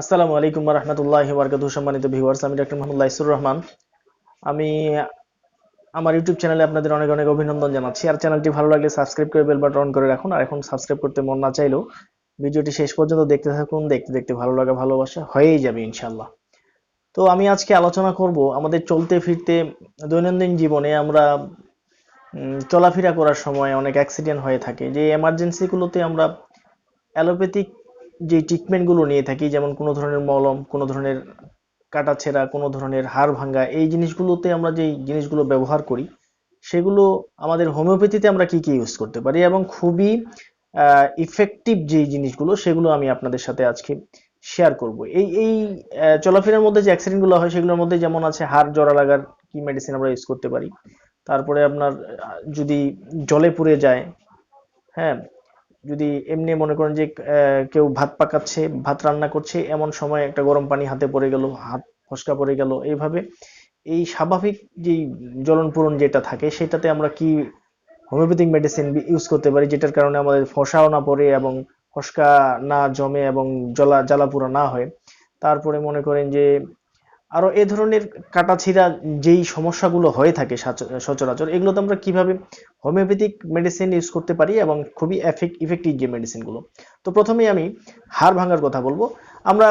আসসালামু আলাইকুম ওয়া রাহমাতুল্লাহি ওয়া বারাকাতুহু। সম্মানিত ভিউয়ার্স, আমি ডক্টর মোহাম্মদ লাইসুর রহমান। আমি আমার ইউটিউব চ্যানেলে আপনাদের অনেক অনেক অভিনন্দন জানাচ্ছি। আর চ্যানেলটি ভালো লাগলে সাবস্ক্রাইব করে বেল বাটন অন করে রাখুন। আর এখন সাবস্ক্রাইব করতে মন না চাইলেও ভিডিওটি শেষ পর্যন্ত দেখতে থাকুন। দেখতে দেখতে ভালো লাগা ভালোবাসা হয়েই যাবে ইনশাল্লাহ। তো আমি আজকে আলোচনা করব আমাদের চলতে ফিরতে দৈনন্দিন জীবনে আমরা চলাফেরা করার সময় অনেক অ্যাক্সিডেন্ট হয়ে থাকে, যে এমার্জেন্সিগুলোতে আমরা অ্যালোপ্যাথিক যে ট্রিটমেন্টগুলো নিয়ে থাকি, যেমন কোনো ধরনের মলম, কোনো ধরনের কাটাছেঁড়া, কোনো ধরনের হাড় ভাঙ্গা, এই জিনিসগুলোতে আমরা যেই জিনিসগুলো ব্যবহার করি সেগুলো আমাদের হোমিওপ্যাথিতে আমরা কি কি ইউজ করতে পারি এবং খুবই ইফেক্টিভ যে জিনিসগুলো সেগুলো আমি আপনাদের সাথে আজকে শেয়ার করব। এই চলাফেরার মধ্যে যে অ্যাক্সিডেন্টগুলো হয় সেগুলোর মধ্যে যেমন আছে হাড় জোড়া লাগার কি মেডিসিন আমরা ইউজ করতে পারি। তারপরে আপনার যদি জলে পুড়ে যায়, হ্যাঁ, যদি এমনি মনে করেন যে কেউ ভাত পাকাচ্ছে, ভাত রান্না করছে, এমন সময় একটা গরম পানি হাতে পড়ে গেল, হাত ফসকা পড়ে গেল, এইভাবে এই স্বাভাবিক যে জ্বলন পূরণ যেটা থাকে সেটাতে আমরা কি হোমিওপ্যাথিক মেডিসিন ইউজ করতে পারি, যেটার কারণে আমাদের ফসাও না পড়ে এবং ফসকা না জমে এবং জ্বালা পোড়া না হয়। তারপরে মনে করেন যে আরো এ ধরনের কাটাছিড়া যেই সমস্যাগুলো হয়ে থাকে সচরাচর, এগুলোতে আমরা কিভাবে হোমিওপ্যাথিক মেডিসিন ইউজ করতে পারি এবং খুবই ইফেক্টিভ যে মেডিসিনগুলো। তো প্রথমেই আমি হাড় ভাঙার কথা বলবো। আমরা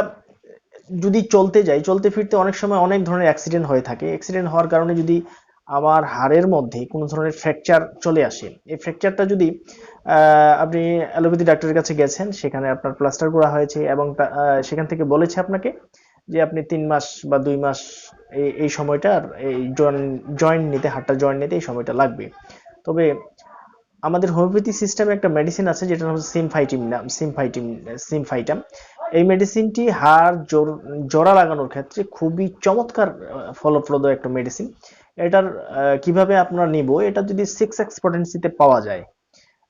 যদি চলতে যাই, চলতে ফিরতে অনেক সময় অনেক ধরনের অ্যাক্সিডেন্ট হয়ে থাকে। অ্যাক্সিডেন্ট হওয়ার কারণে যদি আমার হাড়ের মধ্যে কোনো ধরনের ফ্র্যাকচার চলে আসে, এই ফ্র্যাকচারটা যদি আপনি অ্যালোপ্যাথি ডাক্তারের কাছে গেছেন, সেখানে আপনার প্লাস্টার করা হয়েছে এবং সেখান থেকে বলেছে আপনাকে যে আপনি 3 মাস বা 2 মাস এই সময়টা এই জয়েন্ট নিতে, হাড়টা জয়েন্ট নিতে এই সময়টা লাগবে। তবে আমাদের হোমিওপ্যাথি সিস্টেমে একটা মেডিসিন আছে যেটা হচ্ছে সিমফাইটাম। এই মেডিসিনটি হাড় জোড়া লাগানোর ক্ষেত্রে খুবই চমৎকার ফলপ্রদ একটা মেডিসিন। এটার কিভাবে আপনারা নিব, এটা যদি 6x পটেন্সিতে পাওয়া যায়,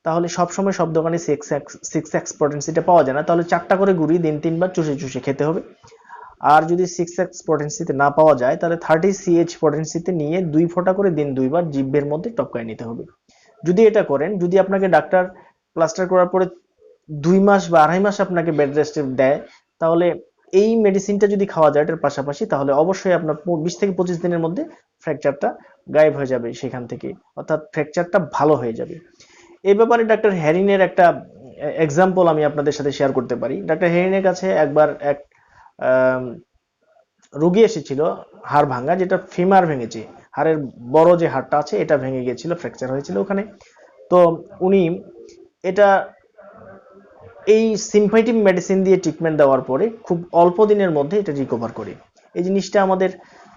তাহলে সবসময় সব দোকানে 6x পটেন্সিতে পাওয়া যায় না, তাহলে 4টা করে গুঁড়ি দিন 3বার চুষে চুষে খেতে হবে। আর যদি 6x পটেন্সিতে না পাওয়া যায়, তাহলে 30ch পটেন্সিতে নিয়ে 2 ফোঁটা করে দিন 2বার জিভের মধ্যে টপকায় নিতে হবে। যদি এটা করেন, যদি আপনাকে ডাক্তার প্লাস্টার করার পরে 2 মাস বা 2.5 মাস আপনাকে বেড রেস্টে দেয়, তাহলে এই মেডিসিনটা যদি খাওয়া যায় এটার পাশাপাশি, তাহলে অবশ্যই আপনার 20 থেকে 25 দিনের মধ্যে ফ্র্যাকচারটা গায়েব হয়ে যাবে সেখান থেকে, অর্থাৎ ফ্র্যাকচারটা ভালো হয়ে যাবে। এই ব্যাপারে ডাক্তার হ্যারিনের একটা এক্সাম্পল আমি আপনাদের সাথে শেয়ার করতে পারি। ডাক্তার হ্যারিনের কাছে একবার এক আম, রোগী এসেছিল হাড় ভাঙা, যেটা ফিমার ভেঙেছে, হাড়ের বড় যে হাড়টা আছে এটা ভেঙে গিয়েছিল, ফ্র্যাকচার হয়েছিল ওখানে। তো উনি এটা এই সিম্পাইটিভ মেডিসিন দিয়ে ট্রিটমেন্ট দেওয়ার পরে খুব অল্প দিনের মধ্যে এটা রিকভার করে। এই জিনিসটা আমাদের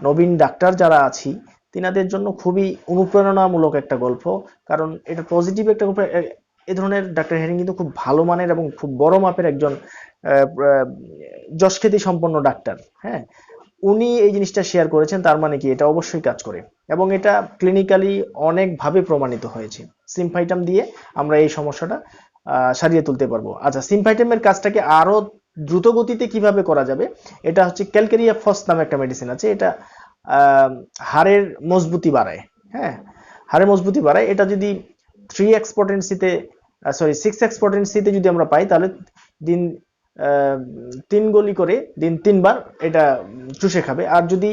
নবীন ডাক্তার যারা আছি তিনাদের জন্য খুবই অনুপ্রেরণামূলক একটা গল্প, কারণ এটা পজিটিভ একটা গল্প। এ ধরনের ডাক্তার হেরিং কিন্তু খুব ভালো মানের এবং খুব বড় মাপের একজন যশখ্যাতি সম্পন্ন ডাক্তার। হ্যাঁ, উনি এই জিনিসটা শেয়ার করেছেন, তার মানে কি এটা অবশ্যই কাজ করে এবং এটা ক্লিনিক্যালি অনেকভাবে প্রমাণিত হয়েছে। সিমফাইটাম দিয়ে আমরা এই সমস্যাটা সারিয়ে তুলতে পারবো। আচ্ছা, সিমফাইটামের কাজটাকে আরো দ্রুত গতিতে কিভাবে করা যাবে, এটা হচ্ছে ক্যালকেরিয়া ফস নামে একটা মেডিসিন আছে। এটা হাড়ের মজবুতি বাড়ায়। হ্যাঁ, হাড়ের মজবুতি বাড়ায়। এটা যদি 3x পটেন্সিতে, সরি 6x পটেন্সিতে যদি আমরা পাই, তাহলে দিন 3 গলি করে দিন 3বার এটা চুষে খাবে। আর যদি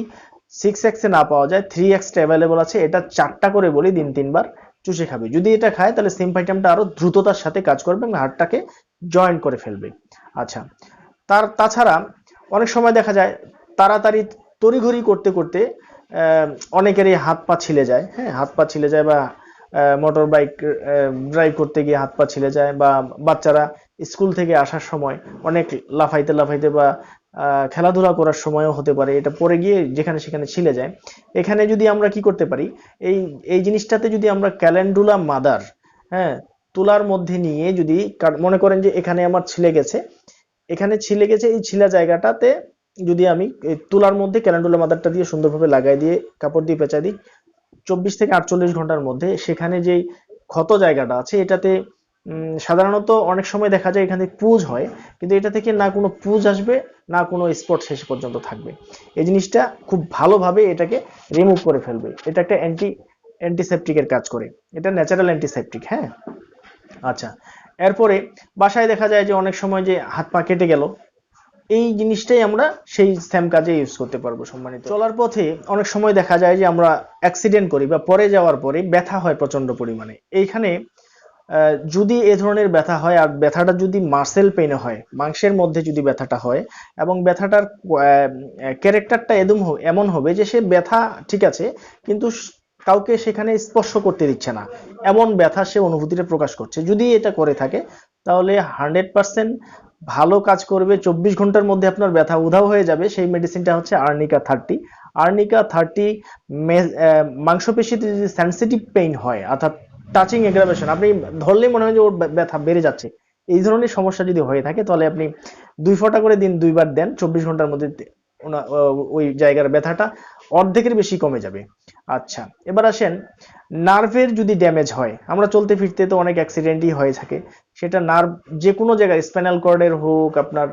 6x এ না পাওয়া যায়, 3x অ্যাভেলেবল আছে, এটা 4টা করে বলি দিন 3বার চুষে খাবে। যদি এটা খায় তাহলে সিম্পাইটামটা আরো দ্রুততার সাথে কাজ করবে এবং হাড়টাকে জয়েন্ট করে ফেলবে। আচ্ছা, তাছাড়া অনেক সময় দেখা যায় তাড়াতাড়ি তড়িঘড়ি করতে করতে আহ, অনেকেরই হাত পা ছিলে যায়। হ্যাঁ, হাত পা ছিলে যায়, বা মোটর বাইক ড্রাইভ করতে গিয়ে হাত পা ছিলে যায়, বা বাচ্চারা স্কুল থেকে আসার সময় অনেক লাফাইতে লাফাইতে বা খেলাধুলা করার সময়ও হতে পারে, এটা পড়ে গিয়ে যেখানে সেখানে ছিলে যায়। এখানে যদি আমরা কি করতে পারি, এই এই জিনিসটাতে যদি আমরা ক্যালেন্ডুলা মাদার, হ্যাঁ, তুলার মধ্যে নিয়ে যদি মনে করেন যে এখানে আমার ছিলে গেছে, এখানে ছিলে গেছে, এই ছিলা জায়গাটাতে যদি আমি এই তুলার মধ্যে ক্যালেন্ডুলা মাদারটা দিয়ে সুন্দরভাবে লাগাই দিয়ে কাপড় দিয়ে পেঁচা দিই, 24 থেকে 48 ঘন্টার মধ্যে সেখানে যেই ক্ষত জায়গাটা আছে এটাতে সাধারণত অনেক সময় দেখা যায় এখানে পুজ হয়, কিন্তু এটা থেকে না কোনো পুজ আসবে, না কোনো স্পট শেষ পর্যন্ত থাকবে। এই জিনিসটা খুব ভালোভাবে এটাকে রিমুভ করে ফেলবে। এটা একটা অ্যান্টিসেপটিকের কাজ করে, এটা ন্যাচারাল অ্যান্টিসেপটিক। হ্যাঁ, আচ্ছা, এরপরে বাসায় দেখা যায় যে অনেক সময় যে হাত পা কেটে গেল, এই জিনিসটাই আমরা সেই সেম কাজে ইউজ করতে পারবো। সম্মানিত, চলার পথে অনেক সময় দেখা যায় যে আমরা অ্যাক্সিডেন্ট করি বা পড়ে যাওয়ার পরে ব্যথা হয় প্রচন্ড পরিমাণে। এইখানে যদি এ ধরনের ব্যথা হয় আর ব্যথাটা যদি মাসেল পেইনে হয়, মাংসের মধ্যে যদি ব্যথাটা হয় এবং ব্যথাটার ক্যারেক্টারটা এমন হবে যে সে ব্যথা ঠিক আছে কিন্তু কাউকে সেখানে স্পর্শ করতে দিচ্ছে না, এমন ব্যথা সে অনুভূতিটা প্রকাশ করছে, যদি এটা করে থাকে তাহলে 100% ভালো কাজ করবে। 24 ঘন্টার মধ্যে আপনার ব্যথা উধাও হয়ে যাবে। সেই মেডিসিনটা হচ্ছে আর্নিকা 30। আর্নিকা 30 মাংসপেশিতে যদি সেনসিটিভ পেইন হয়, অর্থাৎ টাচিং এগ্রাভেশন, আপনি ধরলেই মনে হয় যে ওর ব্যথা বেড়ে যাচ্ছে, এই ধরনের সমস্যা যদি হয়ে থাকে তাহলে আপনি 2 ফোঁটা করে দিন 2বার দেন, 24 ঘন্টার মধ্যে ওই জায়গার ব্যথাটা অর্ধেকের বেশি কমে যাবে। আচ্ছা, এবার আসেন নার্ভের যদি ড্যামেজ হয়, আমরা চলতে ফিরতে তো অনেক অ্যাক্সিডেন্টই হয়ে থাকে, সেটা নার্ভ যে কোনো জায়গায়, স্পাইনাল কর্ডের হোক, আপনার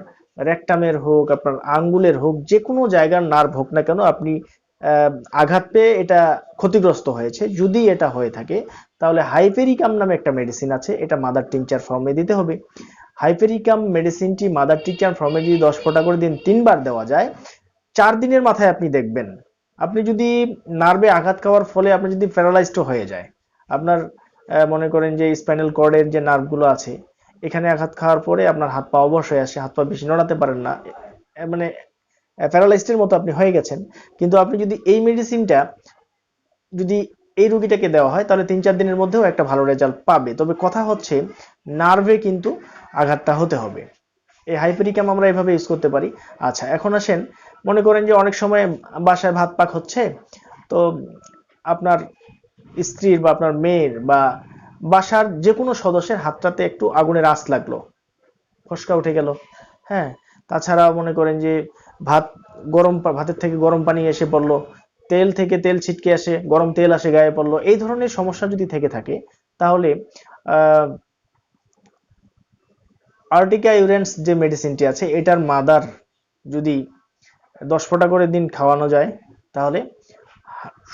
রেকটামের হোক, আপনার আঙ্গুলের হোক, যে কোনো জায়গার নার্ভ হোক না কেন, আপনি আঘাত পেয়ে এটা ক্ষতিগ্রস্ত হয়েছে, যদি এটা হয়ে থাকে তাহলে হাইপেরিকাম নামে একটা মেডিসিন আছে, এটা মাদার টিংচার ফর্মে দিতে হবে। হাইপেরিকাম মেডিসিনটি মাদার টিংচার ফর্মে যদি 10 ফোঁটা করে দিন 3বার দেওয়া যায়, 4 দিনের মাথায় আপনি দেখবেন আপনি যদি নার্ভে আঘাত খাওয়ার ফলে আপনি যদি প্যারালাইজড হয়ে যায়, আপনার মনে করেন যে স্পাইনাল কর্ডের যে নার্ভগুলো আছে এখানে আঘাত খাওয়ার পরে আপনার হাত পা অবশ হয়ে আসে, হাত পা বেশি নড়াতে পারেন না, মানে প্যারালাইজডের মতো আপনি হয়ে গেছেন। কিন্তু আপনি যদি এই মেডিসিনটা যদি এই রোগীটাকে দেওয়া হয় তাহলে 3-4 দিনের মধ্যেও একটা ভালো রেজাল্ট পাবে। তবে কথা হচ্ছে নার্ভে কিন্তু আঘাতটা হতে হবে। এই হাইপেরিকাম আমরা এভাবে ইউজ করতে পারি। আচ্ছা, এখন আসেন, মনে করেন যে অনেক সময় বাসায় ভাত পাক হচ্ছে, তো আপনার স্ত্রীর বা আপনার মেয়ের বা বাসার যে কোনো সদস্যের হাতটাতে একটু আগুনের আঁচ লাগলো, ফসকা উঠে গেল, হ্যাঁ, তাছাড়া মনে করেন যে ভাত ভাতের থেকে গরম পানি এসে পড়লো, তেল থেকে তেল ছিটকে আসে, গরম তেল আসে গায়ে পড়লো, এই ধরনের সমস্যা যদি থেকে থাকে তাহলে আহ আর্টিকা ইউরেন্স যে মেডিসিনটি আছে এটার মাদার যদি 10 ফোঁটা করে দিন খাওয়ানো যায় তাহলে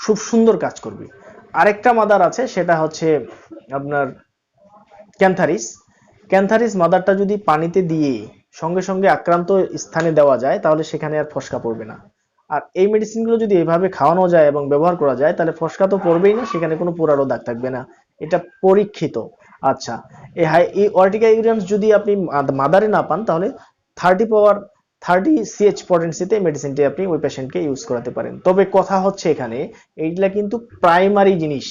খুব সুন্দর কাজ করবে। আরেকটা মাদার আছে, সেটা হচ্ছে আপনার ক্যান্থারিস। ক্যান্থারিস মাদারটা যদি পানিতে দিয়ে সঙ্গে সঙ্গে আক্রান্ত স্থানে দেওয়া যায় তাহলে সেখানে আর ফসকা পড়বে না। আর এই মেডিসিনগুলো যদি এভাবে খাওয়ানো যায় এবং ব্যবহার করা যায় তাহলে ফসকা তো পড়বেই না, সেখানে কোনো পোড়ারও দাগ থাকবে না, এটা পরীক্ষিত। আচ্ছা, এই অর্টিকা ইউরেন্স যদি আপনি মাদারে না পান তাহলে 30 পটেন্সিতে মেডিসিনটি আপনি ওই পেশেন্টকে ইউজ করাতে পারেন। তবে কথা হচ্ছে এখানে এইগুলা কিন্তু প্রাইমারি জিনিস,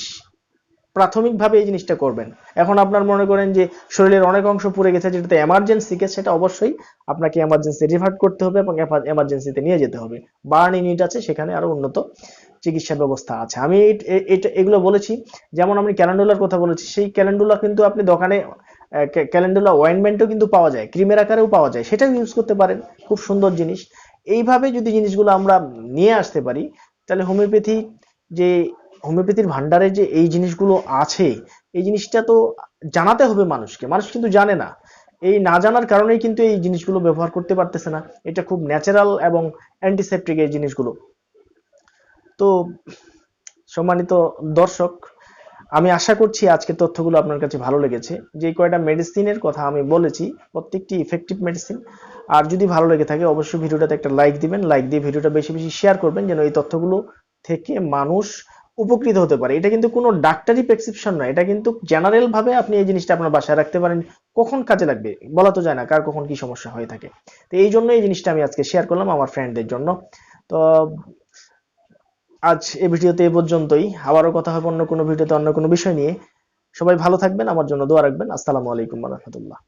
প্রাথমিকভাবে এই জিনিসটা করবেন। এখন আপনার মনে করেন যে শরীরের অনেক অংশ পুড়ে গেছে যেটাতে এমার্জেন্সি কেস, সেটা অবশ্যই আপনাকে এমার্জেন্সি রিফার করতে হবে এবং এমার্জেন্সিতে নিয়ে যেতে হবে। বার্ন ইউনিট আছে, সেখানে আরো উন্নত চিকিৎসা ব্যবস্থা আছে। আমি এটা এগুলো বলেছি, যেমন আমি ক্যালেন্ডুলার কথা বলেছি, সেই ক্যালেন্ডুলা কিন্তু আপনি দোকানে ক্যালেন্ডুলা অয়েন্টমেন্টও কিন্তু পাওয়া যায়, ক্রিমের আকারেও পাওয়া যায়, সেটাও ইউজ করতে পারেন, খুব সুন্দর জিনিস। এইভাবে যদি জিনিসগুলো আমরা নিয়ে আসতে পারি তাহলে যে হোমিওপ্যাথির ভান্ডারে যে এই জিনিসগুলো আছে, এই জিনিসটা তো জানাতে হবে মানুষকে, মানুষ কিন্তু জানে না। এই না জানার কারণেই কিন্তু এই জিনিসগুলো ব্যবহার করতে পারতেছে না। এটা খুব ন্যাচারাল এবং অ্যান্টিসেপটিক এই জিনিসগুলো। তো সম্মানিত দর্শক, আমি আশা করছি আজকের তথ্যগুলো আপনার কাছে ভালো লেগেছে। যে কয়টা মেডিসিনের কথা আমি বলেছি প্রত্যেকটি ইফেক্টিভ মেডিসিন। আর যদি ভালো লেগে থাকে অবশ্যই ভিডিওটাতে একটা লাইক দিবেন, লাইক দিয়ে ভিডিওটা বেশি বেশি শেয়ার করবেন যেন এই তথ্যগুলো থেকে মানুষ উপকৃত হতে পারে। এটা কিন্তু কোনো ডাক্তারি প্রেসক্রিপশন নয়, এটা কিন্তু জেনারেল ভাবে আপনি এই জিনিসটা আপনার বাসায় রাখতে পারেন, কখন কাজে লাগবে বলা তো যায় না, কার কখন কি সমস্যা হয়ে থাকে। তো এই জন্য এই জিনিসটা আমি আজকে শেয়ার করলাম আমার ফ্রেন্ডদের জন্য। তো আজ এই ভিডিওতে এই পর্যন্তই, আবারও কথা হবে অন্য কোনো ভিডিওতে অন্য কোনো বিষয় নিয়ে। সবাই ভালো থাকবেন, আমার জন্য দোয়া রাখবেন। আসসালামু আলাইকুম ওয়া রাহমাতুল্লাহ।